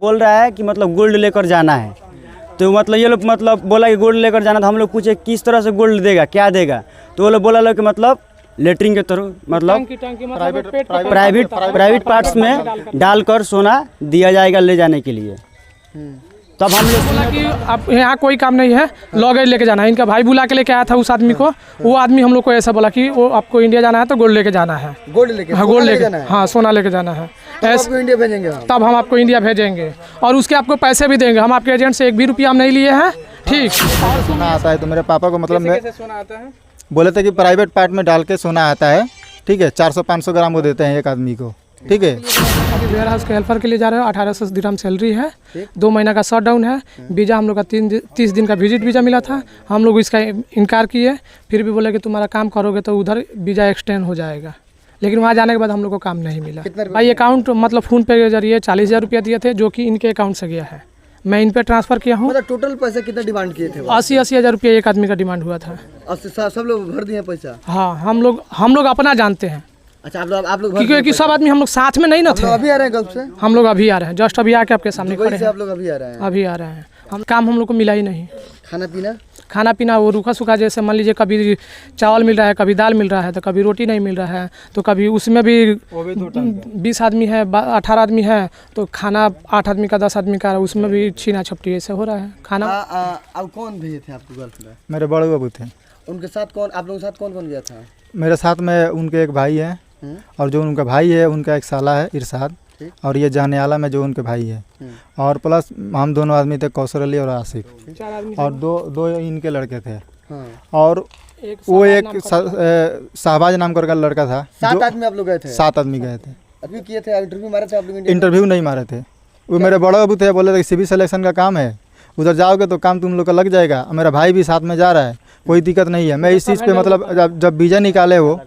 बोल रहा है कि मतलब गोल्ड लेकर जाना है, तो मतलब ये लोग मतलब बोला कि गोल्ड लेकर जाना, तो हम लोग पूछे किस तरह से गोल्ड देगा, क्या देगा, तो वो लोग बोला लोग कि मतलब लेटरिन के थ्रू मतलब प्राइवेट पार्ट्स में डालकर सोना दिया जाएगा ले जाने के लिए। तब हम लोग बोला कि अब यहाँ कोई काम नहीं है, लगेज लेके जाना है। इनका भाई बुला के लेके आया था उस आदमी को, वो आदमी हम लोग को ऐसा बोला कि वो आपको इंडिया जाना है तो गोल्ड लेके जाना है, गोल्ड लेके हाँ सोना लेके जाना है। आपको इंडिया भेजेंगे तब हम आपको इंडिया भेजेंगे और उसके आपको पैसे भी देंगे। हम आपके एजेंट से 1 भी रुपया हम नहीं लिए हैं, ठीक। सोना आता है तो मेरे पापा को मतलब कैसे सोना आता है बोले थे कि प्राइवेट पार्ट में डाल के सोना आता है, ठीक है, 400-500 ग्राम वो देते हैं एक आदमी को, ठीक है। वेयर हाउस के हेल्पर के लिए जा रहे हो, 1800 दिरहम सैलरी है, 2 महीना का शट डाउन है, वीज़ा हम लोग का 30 दिन का विजिट वीज़ा मिला था। हम लोग इसका इनकार किए, फिर भी बोले कि तुम्हारा काम करोगे तो उधर वीज़ा एक्सटेंड हो जाएगा, लेकिन वहाँ जाने के बाद हम लोग को काम नहीं मिला। भाई अकाउंट मतलब फ़ोन पे के जरिए 40,000 रुपया दिए थे, जो कि इनके अकाउंट से गया है, मैं इन पे ट्रांसफ़र किया हूँ। मतलब टोटल पैसा कितना डिमांड किए थे? 80 हज़ार रुपया एक आदमी का डिमांड हुआ था। सब लोग भर दिए पैसा? हाँ, हम लोग अपना जानते हैं। अच्छा, आप लोग क्योंकि सब आदमी हम लोग साथ में नहीं ना थे। अभी आ रहे हैं गल्फ से? हम लोग अभी आ रहे हैं, जस्ट अभी आके आपके सामने खड़े हैं। आप लोग अभी आ रहे हैं? हम लोग को मिला ही नहीं। खाना पीना वो रूखा सूखा, जैसे मान लीजिए कभी चावल मिल रहा है, कभी दाल मिल रहा है, तो कभी रोटी नहीं मिल रहा है, तो कभी उसमें भी 20 आदमी है, 18 आदमी है, तो खाना 8 आदमी का 10 आदमी का, उसमें भी छीना छपटी ऐसे हो रहा है खाना। अब कौन भेजे थे आपको गल्फ में? मेरे बड़े बाबू थे। उनके साथ कौन, आप लोगों के साथ कौन कौन गया था? मेरे साथ में उनके एक भाई है, और जो उनका भाई है उनका एक साला है इरशाद, और ये जाने वाला में जो उनके भाई है, और प्लस हम दोनों आदमी थे, कौसर अली और आसिफ, और दो इनके लड़के थे, और वो एक शाहबाज नाम का लड़का था। 7 आदमी आप लोग गए थे? 7 आदमी गए थे। अभी किए थे, इंटरव्यू मारे थे आप लोग? इंटरव्यू नहीं मारे थे, वो मेरे बड़े बाबू थे, बोले थे सिविल सिलेक्शन का काम है, उधर जाओगे तो काम तुम लोग का लग जाएगा। मेरा भाई भी साथ में जा रहा है, कोई दिक्कत नहीं है। मैं इस चीज़ पे मतलब जब वीज़ा निकाले वो,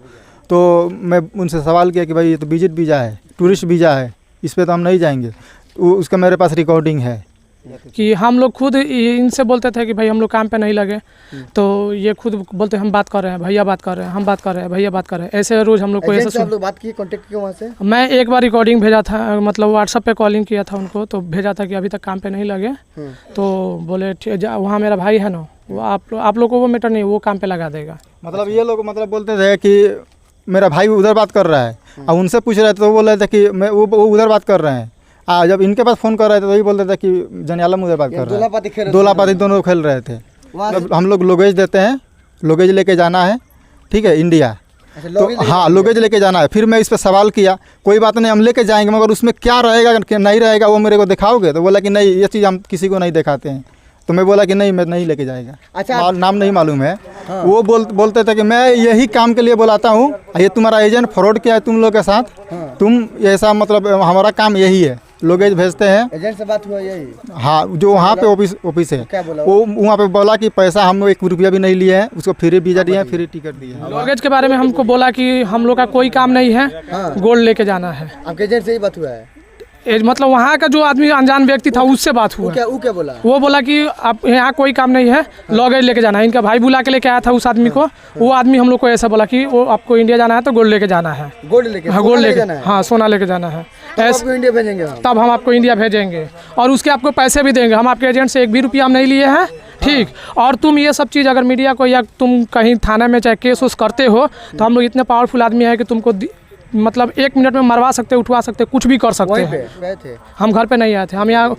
तो मैं उनसे सवाल किया कि भाई ये तो विजिट वीज़ा है, टूरिस्ट वीज़ा है, इस पे तो हम नहीं जाएंगे। उसका मेरे पास रिकॉर्डिंग है कि हम लोग खुद इनसे बोलते थे कि भाई हम लोग काम पे नहीं लगे, तो ये खुद बोलते हम बात कर रहे हैं, भैया बात कर रहे हैं, हम बात कर रहे हैं, भैया बात कर रहे हैं, ऐसे रोज़ हम लोग को ऐसे। आप लोग बात किए, कांटेक्ट किए वहाँ से? मैं एक बार रिकॉर्डिंग भेजा था, मतलब व्हाट्सएप पे कॉलिंग किया था उनको, तो भेजा था कि अभी तक काम पे नहीं लगे, तो बोले वहाँ मेरा भाई है ना, वो आप लोग को वो मैटर नहीं, वो काम पे लगा देगा। मतलब ये लोग मतलब बोलते थे कि मेरा भाई उधर बात कर रहा है, और उनसे पूछ रहे थे तो वो बोल रहे थे कि मैं वो उधर बात कर रहे हैं। जब इनके पास फ़ोन कर रहे थे तो वही बोलते थे कि जनियालम उधर बात कर रहे हैं, दोलापाती दोनों खेल रहे थे। हम लोग लोगेज देते हैं, लोगेज लेके जाना है, ठीक है, इंडिया। तो हाँ, लोगेज लेके जाना है। फिर मैं इस पर सवाल किया, कोई बात नहीं हम लेके जाएंगे, मगर उसमें क्या रहेगा क्या नहीं रहेगा वो मेरे को दिखाओगे? तो बोला कि नहीं, ये चीज़ हम किसी को नहीं दिखाते हैं। तो मैं बोला कि नहीं, मैं नहीं लेके जाएगा। अच्छा, नाम नहीं मालूम है। हाँ। वो बोलते थे कि मैं यही काम के लिए बुलाता हूँ, ये तुम्हारा एजेंट फ्रॉड किया है तुम लोग के साथ। हाँ। तुम ऐसा मतलब हमारा काम यही है, लोगेज भेजते हैं। एजेंट से बात हुआ यही? हाँ, जो वहाँ पे ऑफिस है, क्या बोला वो? वहाँ पे बोला कि पैसा हम 1 रुपया भी नहीं लिए हैं, उसको फ्री वीज़ा दिए, फ्री टिकट दिए। लोगेज के बारे में हमको बोला कि हम लोग का कोई काम नहीं है, गोल्ड लेके जाना है। आपके एजेंट से ही बात हुआ है? मतलब वहाँ का जो आदमी अनजान व्यक्ति था उससे बात हुआ। वो क्या बोला? वो बोला कि आप यहाँ कोई काम नहीं है, लगेज लेके जाना है। इनका भाई बुला के लेके आया था उस आदमी को, वो आदमी हम लोग को ऐसा बोला कि वो आपको इंडिया जाना है तो गोल्ड लेके जाना है। गोल्ड लेके? हाँ, सोना लेके जाना है। आपको इंडिया भेजेंगे? तब हम आपको इंडिया भेजेंगे और उसके आपको पैसे भी देंगे। हम आपके एजेंट से 1 भी रुपया हम नहीं लिए हैं, ठीक। और तुम ये सब चीज़ अगर मीडिया को या तुम कहीं थाने में चाहे केस उस करते हो, तो हम लोग इतने पावरफुल आदमी है कि तुमको मतलब 1 मिनट में मरवा सकते, उठवा सकते, कुछ भी कर सकते हैं। हम घर पे नहीं आए थे, हम यहाँ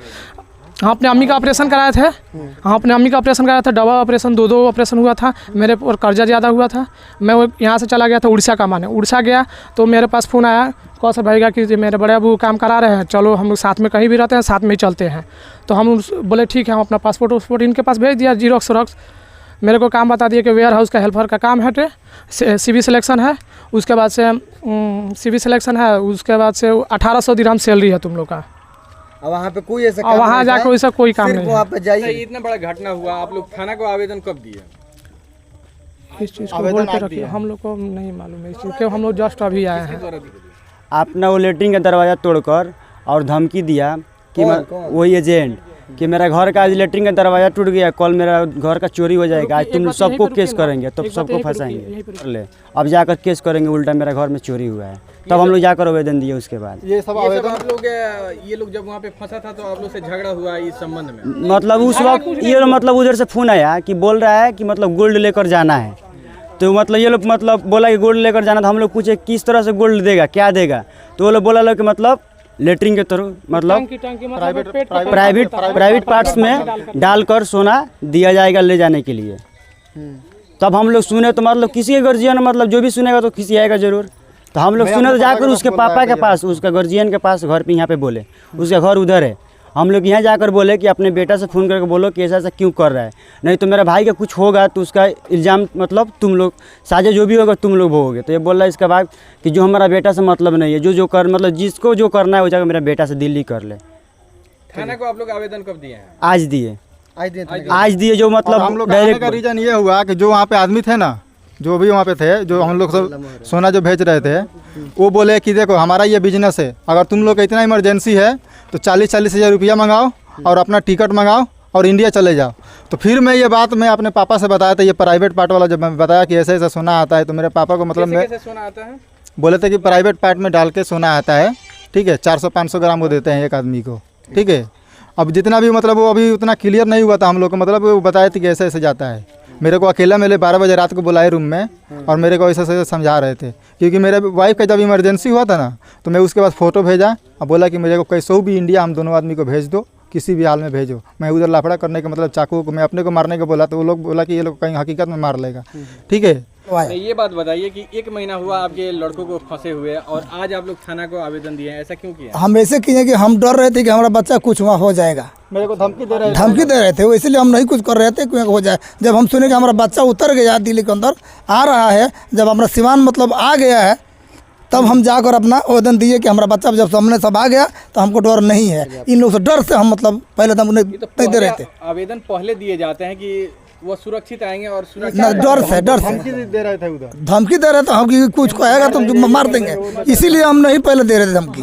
अपने अम्मी का ऑपरेशन कराए थे। हाँ, अपने अम्मी का ऑपरेशन कराया था, दवा ऑपरेशन, 2 ऑपरेशन हुआ था मेरे, और कर्जा ज़्यादा हुआ था। मैं वो यहाँ से चला गया था उड़ीसा कमाने। उड़ीसा गया तो मेरे पास फ़ोन आया कौशल भाई का कि मेरे बड़े अबू काम करा रहे हैं, चलो हम लोग साथ में कहीं भी रहते हैं, साथ में ही चलते हैं। तो हम बोले ठीक है, हम अपना पासपोर्ट इनके पास भेज दिया, जीरोक्स। मेरे को काम बता दिया कि वेयर हाउस का हेल्पर का काम है, सिविल सिलेक्शन है, उसके बाद से सिविल सिलेक्शन है, उसके बाद से 1800 दिरहम सैलरी है तुम लोग का। वहाँ पे कोई ऐसा काम वहाँ जाकर वैसा कोई काम नहीं। वहाँ पे जाइए। इतना बड़ा घटना हुआ, आप लोग थाना को आवेदन कब दिए? इस चीज़ को बोल के रखिए, हम लोग को नहीं मालूम है इस चीज़ के, हम लोग जस्ट अभी आए हैं। आपने वो लेटरिन का दरवाज़ा तोड़कर और धमकी दिया कि वही एजेंट कि मेरा घर का आज लेटरिन का दरवाज़ा टूट गया, कल मेरा घर का चोरी हो जाएगा, आज तुम सबको केस करेंगे, तो सबको फंसाएंगे। ले अब जाकर केस करेंगे, उल्टा मेरा घर में चोरी हुआ है। तब हम लोग जाकर आवेदन दिए उसके बाद। ये सब ये सब आवेदन आप लोग ये लोग जब वहाँ पे फंसा था तो आप लोग से झगड़ा हुआ इस संबंध में? मतलब उस वक्त ये लोग मतलब उधर से फ़ोन आया कि बोल रहा है कि मतलब गोल्ड लेकर जाना है, तो मतलब ये लोग मतलब बोला कि गोल्ड लेकर जाना, तो हम लोग पूछे किस तरह से गोल्ड देगा, क्या देगा, तो वो लोग बोला लोग कि मतलब लेटरिन के थ्रू मतलब प्राइवेट पार्ट्स में डालकर सोना दिया जाएगा ले जाने के लिए। तब हम लोग सुने तो मतलब किसी के गार्जियन मतलब जो भी सुनेगा तो किसी आएगा जरूर, तो हम लोग सुने तो जाकर उसके पापा के पास, उसका गार्जियन के पास घर पे यहाँ पे बोले, उसका घर उधर है, हम लोग यहाँ जाकर बोले कि अपने बेटा से फ़ोन करके बोलो कि ऐसा ऐसा क्यों कर रहा है, नहीं तो मेरा भाई का कुछ होगा तो उसका इल्ज़ाम मतलब तुम लोग साझा जो भी होगा तुम लोग भोगोगे। तो ये बोल रहा है इसके बाद कि जो हमारा बेटा से मतलब नहीं है, जो कर मतलब जिसको जो करना है वो जाकर मेरा बेटा से दिल्ली कर ले। थाना को आप लोग आवेदन कब दिए हैं? आज दिए, आज जो और हम मतलब लोग आने का रीज़न ये हुआ कि जो वहाँ पे आदमी थे ना, जो भी वहाँ पे थे, जो हम लोग सब सोना जो भेज रहे थे, वो बोले कि देखो हमारा ये बिजनेस है, अगर तुम लोग का इतना इमरजेंसी है तो 40-40 हज़ार रुपया मंगाओ और अपना टिकट मंगाओ और इंडिया चले जाओ। तो फिर मैं ये बात मैं अपने पापा से बताया था, ये प्राइवेट पार्ट वाला जब मैं बताया कि ऐसे ऐसा सोना आता है, तो मेरे पापा को मतलब मैं कैसे सोना आता है? बोले थे कि प्राइवेट पार्ट में डाल के सोना आता है, ठीक है, 400-500 ग्राम वो देते हैं एक आदमी को, ठीक है। अब जितना भी मतलब वो अभी उतना क्लियर नहीं हुआ था हम लोग को, मतलब वो बताए थे कि ऐसे ऐसे जाता है। मेरे को अकेला मेरे 12 बजे रात को बुलाए रूम में और मेरे को ऐसे ऐसे समझा रहे थे, क्योंकि मेरे वाइफ का जब इमरजेंसी हुआ था ना, तो मैं उसके बाद फ़ोटो भेजा और बोला कि मेरे को कैसे भी इंडिया हम दोनों आदमी को भेज दो, किसी भी हाल में भेजो। मैं उधर लाफड़ा करने का मतलब चाकू को मैं अपने को मारने को बोला, तो वो लोग बोला कि ये लोग कहीं हकीकत में मार लेगा, ठीक है। नहीं, ये बात बताइए कि 1 महीना हुआ आपके लड़कों को फंसे हुए और आज आप लोग थाना को आवेदन दिए हैं, ऐसा क्यों किया? हम ऐसे किए कि हम डर रहे थे कि हमारा बच्चा कुछ वहाँ हो जाएगा, मेरे को धमकी दे रहे थे, इसलिए हम नहीं कुछ कर रहे थे कि हो जाए। जब हम सुने कि हमारा बच्चा उतर गया दिल्ली के अंदर आ रहा है, जब हमारा सिवान मतलब आ गया है, तब हम जाकर अपना आवेदन दिए कि हमारा बच्चा जब सामने सब आ गया तो हमको डर नहीं है। इन लोगों से डर से हम मतलब पहले तो हम उन्हें नहीं दे रहे थे। आवेदन पहले दिए जाते हैं कि वो सुरक्षित आएंगे और डर से धमकी दे रहे थे उधर, धमकी दे रहे थे हम कि कुछ कहेगा तो मार देंगे, इसीलिए हम नहीं पहले दे रहे थे धमकी।